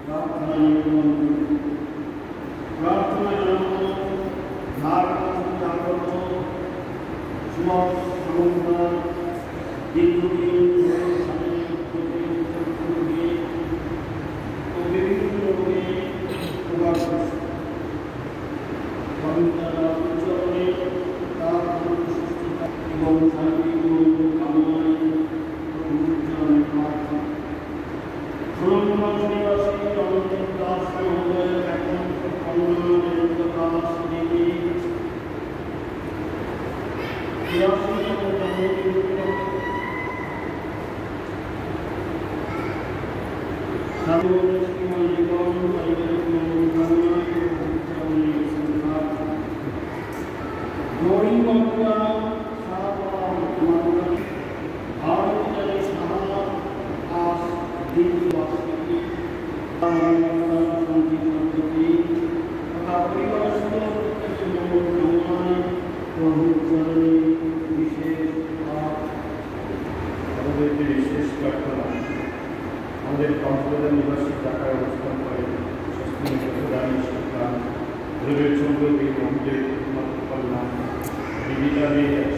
প্রার্থনা নিবেদন প্রার্থনা জানানো ধারণ জাগ্রত সুমত সমন্বয় দীর্ঘদিন ধরে স্বামীর প্রতি ও বিভিন্ন রোগে প্রকাশ করছে উচ্চারণে তার সুস্থতা এবং শারীরিক কামনায় উচ্চারণে প্রার্থনা নিবাসী অনন্ত দাস মহোদয় এখন অনন্ত দাস দেবী বিশেষ প্রার্থনা আমাদের কক্সবাজার নিবাসী ঢাকায় অবস্থান করে প্রধান শিক্ষা সম্প্রতি মন্দির কল্যাণ